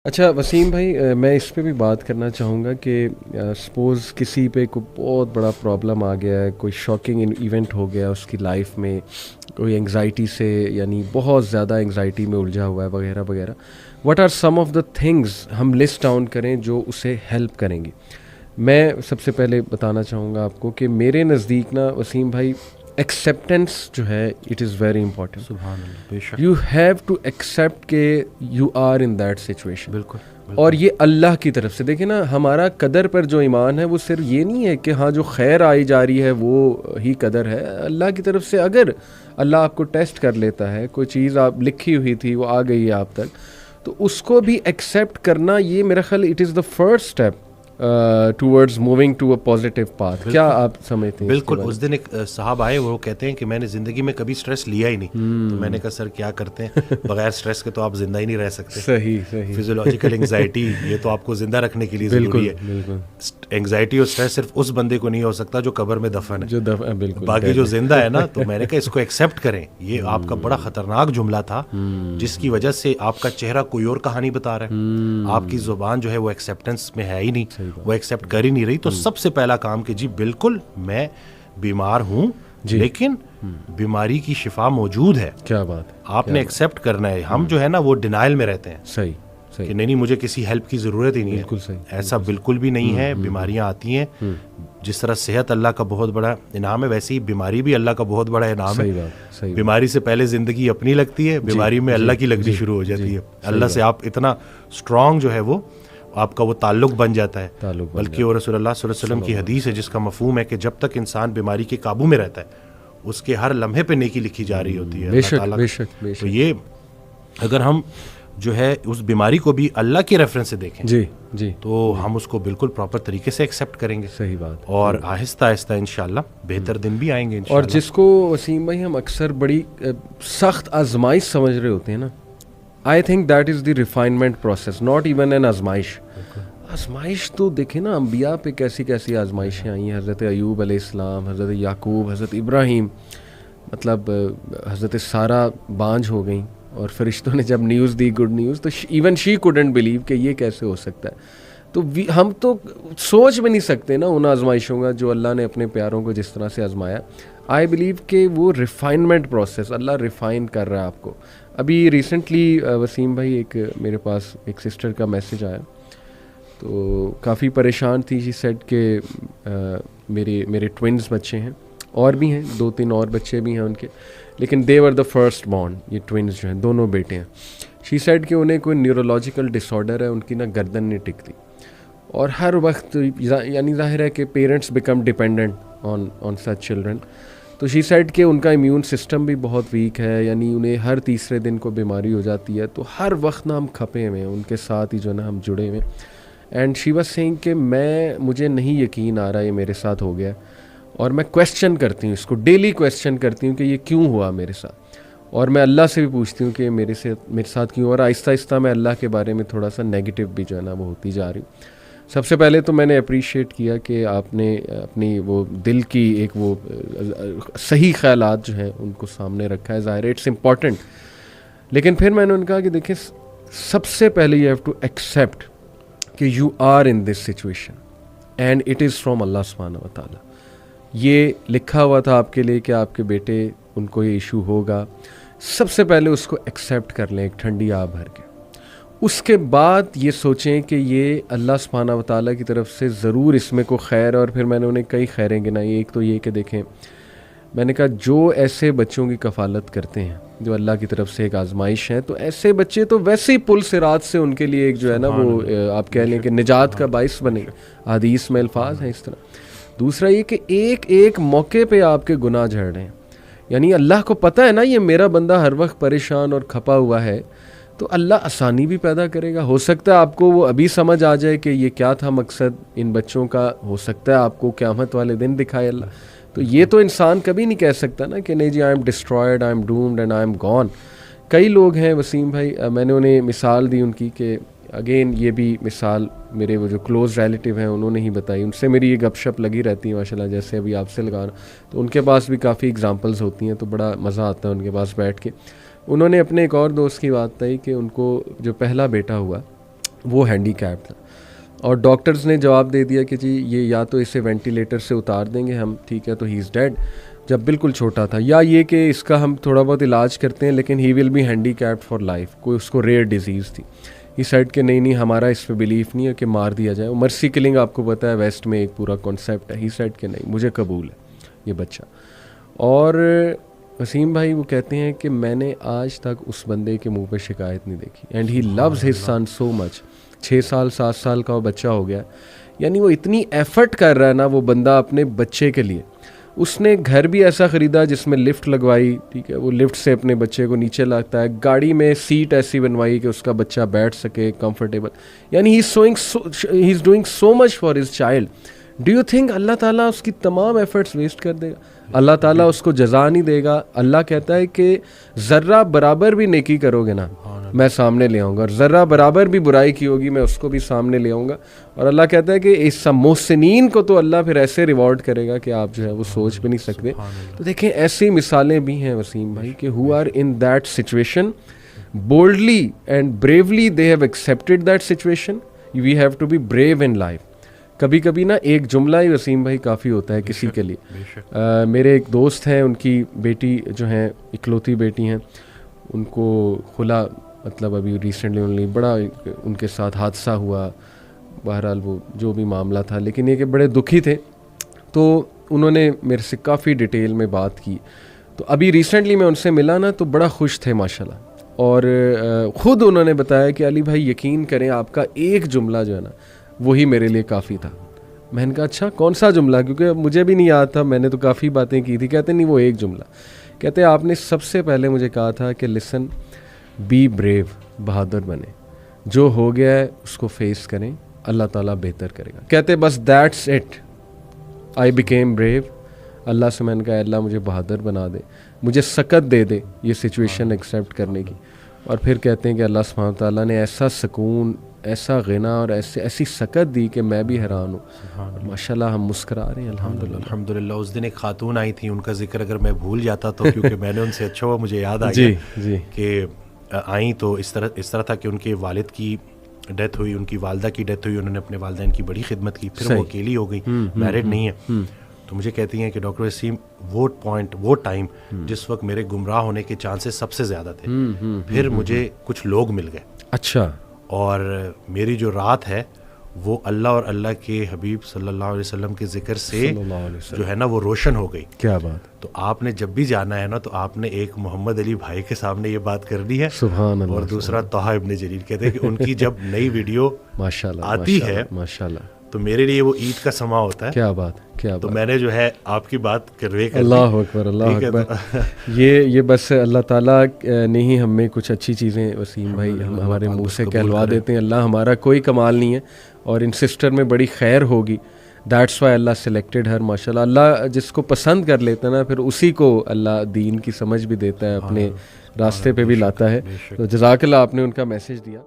अच्छा वसीम भाई, मैं इस पे भी बात करना चाहूँगा कि सपोज़ किसी पे कोई बहुत बड़ा प्रॉब्लम आ गया है, कोई शॉकिंग इवेंट हो गया उसकी लाइफ में, कोई एंग्जाइटी से यानी बहुत ज़्यादा एंग्जाइटी में उलझा हुआ है वगैरह वगैरह। What are some of the things हम लिस्ट डाउन करें जो उसे हेल्प करेंगी? मैं सबसे पहले बताना चाहूँगा आपको कि मेरे नज़दीक ना वसीम भाई, एक्सेप्टेंस जो है इट इज़ वेरी इंपॉर्टेंट। सुभान अल्लाह, बेशक। यू हैव टू एक्सेप्ट के you are in that situation. बिल्कुल। और ये अल्लाह की तरफ से, देखिए ना, हमारा कदर पर जो ईमान है वो सिर्फ ये नहीं है कि हाँ जो खैर आई जा रही है वो ही कदर है। अल्लाह की तरफ से अगर अल्लाह आपको टेस्ट कर लेता है, कोई चीज़ आप लिखी हुई थी वो आ गई है आप तक, तो उसको भी एक्सेप्ट करना, ये मेरा ख्याल it is the first step towards moving to a positive path. क्या आप समझते हैं? बिल्कुल। उस दिन एक साहब आए, वो कहते हैं कि मैंने ज़िंदगी में कभी स्ट्रेस लिया ही नहीं। तो मैंने कहा सर क्या करते हैं, बगैर स्ट्रेस के तो आप जिंदा ही नहीं रह सकते। सही सही। फिजियोलॉजिकल एंग्जाइटी ये तो आपको जिंदा रखने के लिए ज़रूरी है। बिल्कुल। एंग्जाइटी और स्ट्रेस सिर्फ उस बंदे को नहीं हो सकता जो कब्र में दफन है, जो बिल्कुल, बाकी जो जिंदा है ना। तो मैंने कहा इसको एक्सेप्ट करें। ये आपका बड़ा खतरनाक जुमला था जिसकी वजह से आपका चेहरा कोई और कहानी बता रहा है। आपकी जुबान जो है वो एक्सेप्टेंस में है ही नहीं, वो एक्सेप्ट कर ही नहीं रही। तो सबसे पहला काम कि जी बिल्कुल मैं बीमार हूँ, लेकिन बीमारी की शिफा मौजूद है। क्या बात है, आपने एक्सेप्ट करना है। हम जो है ना वो डिनाइल में रहते हैं। सही सही कि नहीं मुझे किसी हेल्प की ज़रूरत ही नहीं है। बिल्कुल सही। ऐसा बिल्कुल भी नहीं है। बीमारियां आती हैं, जिस तरह सेहत अल्लाह का बहुत बड़ा इनाम है, वैसे ही बीमारी भी अल्लाह का बहुत बड़ा इनाम सही है। बात, सही बीमारी से पहले ज़िंदगी अपनी लगती है, बीमारी में अल्लाह की लगनी शुरू हो जाती है। अल्लाह से आप इतना स्ट्रॉन्ग जो है वो आपका वो ताल्लुक बन जाता है। बल्कि और रसूलुल्लाह सल्लल्लाहु अलैहि वसल्लम की हदीस है जिसका मफहूम है कि जब तक इंसान बीमारी के काबू में रहता है, उसके हर लम्हे पे नेकी लिखी जा रही होती है। बेशक, अल्लाह बेशक, ताला। बेशक। तो ये अगर हम जो है उस बीमारी को भी अल्लाह के रेफरेंस से देखें जी जी, तो हम उसको बिल्कुल प्रॉपर तरीके से एक्सेप्ट करेंगे। सही बात। और आहिस्ता आहिस्ता इंशाल्लाह बेहतर दिन भी आएंगे इंशाल्लाह। और जिसको वसीम भाई हम अक्सर बड़ी सख्त आजमाइश समझ रहे होते हैं ना, I think that is the refinement process, not even an आजमाइश। आजमाइश तो देखे ना, अम्बिया पे कैसी कैसी आजमाइशें आई हैं। हज़रत अयूब अलैहिस्सलाम, हज़रत याकूब, हज़रत इब्राहीम, मतलब हज़रत सारा बांझ हो गई और फरिश्तों ने जब न्यूज़ दी, गुड न्यूज़, तो इवन शी कुडंट बिलीव कि ये कैसे हो सकता है। तो हम तो सोच भी नहीं सकते ना उन आजमाइशों का जो अल्लाह ने अपने प्यारों को जिस तरह से आजमाया। आई बिलीव कि वो रिफाइनमेंट प्रोसेस, अल्लाह रिफ़ाइन कर रहा है आपको। अभी रिसेंटली वसीम भाई एक मेरे पास एक सिस्टर का मैसेज आया, तो काफ़ी परेशान थी। शी सेड के मेरे ट्विन्स बच्चे हैं, और भी हैं 2-3 और बच्चे भी हैं उनके, लेकिन दे वर द फर्स्ट बॉर्न, ये ट्विन्स जो हैं दोनों बेटे हैं। शी सेड कि उन्हें कोई न्यूरोलॉजिकल डिसऑर्डर है, उनकी ना गर्दन नहीं टिकती, और हर वक्त यानी ज़ाहिर है कि parents become dependent on such children. तो शी सेड कि उनका इम्यून सिस्टम भी बहुत वीक है, यानी उन्हें हर तीसरे दिन को बीमारी हो जाती है। तो हर वक्त ना हम खपे हुए हैं उनके साथ ही, जो ना हम जुड़े हुए। एंड शी वाज सेइंग कि मुझे नहीं यकीन आ रहा ये मेरे साथ हो गया, और मैं क्वेश्चन करती हूँ इसको, डेली क्वेश्चन करती हूँ कि ये क्यों हुआ मेरे साथ, और मैं अल्लाह से भी पूछती हूँ कि मेरे साथ क्यों। और आहिस्ता आहिस्ता मैं अल्लाह के बारे में थोड़ा सा नेगेटिव भी जो है ना वो होती जा रही हूँ। सबसे पहले तो मैंने अप्रीशिएट किया कि आपने अपनी वो दिल की एक वो सही ख्यालात जो हैं उनको सामने रखा है, ज़ाहिर है इट्स इम्पॉर्टेंट। लेकिन फिर मैंने उनका कहा कि देखिए, सबसे पहले यू हैव टू एक्सेप्ट कि you are in this situation and it is from अल्लाह सुब्हानहू व तआला। ये लिखा हुआ था आपके लिए कि आपके बेटे उनको ये इशू होगा। सबसे पहले उसको एक्सेप्ट कर लें एक ठंडी आह भर के। उसके बाद ये सोचें कि ये अल्लाह सुब्हानहू व तआला की तरफ से ज़रूर इसमें को खैर। और फिर मैंने उन्हें कई खैरें गिनाई। एक तो ये कि देखें, मैंने कहा जो ऐसे बच्चों की कफ़ालत करते हैं जो अल्लाह की तरफ से एक आजमाइश है, तो ऐसे बच्चे तो वैसे ही पुल सिरात से उनके लिए एक जो है ना वो आप कह लें कि निजात का बाइस बने। हदीस में अल्फाज हैं इस तरह। दूसरा ये कि एक एक मौके पे आपके गुनाह झड़ रहे हैं, यानी अल्लाह को पता है ना ये मेरा बंदा हर वक्त परेशान और खपा हुआ है, तो अल्लाह आसानी भी पैदा करेगा। हो सकता है आपको वो अभी समझ आ जाए कि ये क्या था मकसद इन बच्चों का, हो सकता है आपको क़यामत वाले दिन दिखाए अल्लाह। तो ये तो इंसान कभी नहीं कह सकता ना कि नहीं जी I am destroyed, I am doomed and I am gone. कई लोग हैं वसीम भाई, मैंने उन्हें मिसाल दी उनकी कि अगेन ये भी मिसाल मेरे वो जो क्लोज़ रिलेटिव हैं उन्होंने ही बताई, उनसे मेरी ये गपशप लगी रहती है माशाल्लाह, जैसे अभी आपसे लगा रहा, तो उनके पास भी काफ़ी एग्जांपल्स होती हैं, तो बड़ा मज़ा आता है उनके पास बैठ के। उन्होंने अपने एक और दोस्त की बात बताई कि उनको जो पहला बेटा हुआ वो हैंडीकैप था। और डॉक्टर्स ने जवाब दे दिया कि जी ये या तो इसे वेंटिलेटर से उतार देंगे हम, ठीक है, तो ही इज़ डेड, जब बिल्कुल छोटा था, या ये कि इसका हम थोड़ा बहुत इलाज करते हैं लेकिन he will be handicapped for life, कोई उसको रेयर डिजीज़ थी। ही साइड के नहीं हमारा इस पर बिलीफ नहीं है कि मार दिया जाए। मर्सी किलिंग आपको पता है वेस्ट में एक पूरा कॉन्सेप्ट है। ही साइड के नहीं, मुझे कबूल है ये बच्चा। और वसीम भाई वो कहते हैं कि मैंने आज तक उस बंदे के मुंह पे शिकायत नहीं देखी, and he loves his son so much. 6 साल 7 साल का वो बच्चा हो गया, यानी वो इतनी एफर्ट कर रहा है ना वो बंदा अपने बच्चे के लिए। उसने घर भी ऐसा ख़रीदा जिसमें लिफ्ट लगवाई, ठीक है, वो लिफ्ट से अपने बच्चे को नीचे लाता है, गाड़ी में सीट ऐसी बनवाई कि उसका बच्चा बैठ सके कंफर्टेबल, यानी he is doing so much for his child. Do you think अल्लाह ताला उसकी तमाम एफर्ट्स वेस्ट कर देगा? अल्लाह ताला उसको जज़ा नहीं देगा। अल्लाह कहता है कि ज़र्रा बराबर भी नेकी करोगे ना मैं सामने ले आऊँगा, और ज़र्रा बराबर भी बुराई की होगी मैं उसको भी सामने ले आऊँगा। और अल्लाह कहता है कि इस मोहसिनीन को तो अल्लाह फिर ऐसे रिवॉर्ड करेगा कि आप जो है वो सोच भी नहीं सकते। तो देखें ऐसी मिसालें भी हैं वसीम भाई कि who are in that situation boldly and bravely they have accepted that situation. We have to be brave in life. कभी कभी ना एक जुमला ही वसीम भाई काफ़ी होता है किसी के लिए। मेरे एक दोस्त हैं, उनकी बेटी जो हैं इकलौती बेटी हैं, उनको खुला मतलब अभी रिसेंटली ओनली बड़ा उनके साथ हादसा हुआ, बहरहाल वो जो भी मामला था, लेकिन ये कि बड़े दुखी थे। तो उन्होंने मेरे से काफ़ी डिटेल में बात की। तो अभी रिसेंटली मैं उनसे मिला ना तो बड़ा खुश थे माशाल्लाह। और ख़ुद उन्होंने बताया कि अली भाई यकीन करें आपका एक जुमला जो है ना वही मेरे लिए काफ़ी था। मैंने कहा अच्छा कौन सा जुमला, क्योंकि मुझे भी नहीं याद था, मैंने तो काफ़ी बातें की थी। कहते नहीं वो एक जुमला, कहते आपने सबसे पहले मुझे कहा था कि लिसन बी ब्रेव, बहादुर बने, जो हो गया है उसको फेस करें, अल्लाह ताला बेहतर करेगा। कहते बस that's it, I became brave. अल्लाह से मैंने कहा अल्लाह मुझे बहादुर बना दे, मुझे सकत दे दे ये सिचुएशन एक्सेप्ट करने की। और फिर कहते हैं कि अल्लाह सुब्हानहू तआला ने ऐसा सुकून, ऐसा गिना और ऐसी सकत दी कि मैं भी हैरान हूँ। माशाल्लाह हम मुस्करा रहे हैं अल्हम्दुलिल्लाह। अल्हम्दुलिल्लाह। उस दिन एक खातून आई थी, उनका जिक्र अगर मैं भूल जाता तो क्योंकि मैंने उनसे अच्छा हुआ मुझे याद आ गया जी कि आई तो इस तरह था कि उनके वालिद की डेथ हुई, उनकी वालदा की डेथ हुई, उन्होंने अपने वालिदैन की बड़ी खिदमत की, फिर वो अकेली हो गई, मैरिड नहीं है। तो मुझे कहती हैं कि डॉक्टर वसीम वो पॉइंट, वो टाइम जिस वक्त मेरे गुमराह होने के चांसेस सबसे ज़्यादा थे, फिर मुझे कुछ लोग मिल गए। अच्छा। और मेरी जो रात है वो अल्लाह और अल्लाह के हबीब सल्लल्लाहु अलैहि वसल्लम के जिक्र से जो है ना वो रोशन हो गई। क्या बात। तो आपने जब भी जाना है ना तो आपने एक मोहम्मद अली भाई के सामने ये बात करनी है, सुभान अल्लाह, और दूसरा तोहा इब्ने जरीर। कहते हैं कि उनकी जब नई वीडियो माशाल्लाह आती है माशाल्लाह तो मेरे लिए वो ईद का समा होता है। क्या बात, क्या तो बात। मैंने जो है आपकी बात करवे कर अल्लाह अकबर, अल्लाह अकबर। ये बस अल्लाह ताला ने ही हमें कुछ अच्छी चीज़ें वसीम भाई हम हमारे मुंह से कहलवा देते हैं। अल्लाह हमारा कोई कमाल नहीं है, और इन सिस्टर में बड़ी खैर होगी। दैट्स वाई अल्लाह सिलेक्टेड हर। माशाल्लाह अल्लाह जिसको पसंद कर लेता है ना फिर उसी को अल्लाह दीन की समझ भी देता है, अपने रास्ते पे भी लाता है। तो जज़ाकल्लाह आपने उनका मैसेज दिया।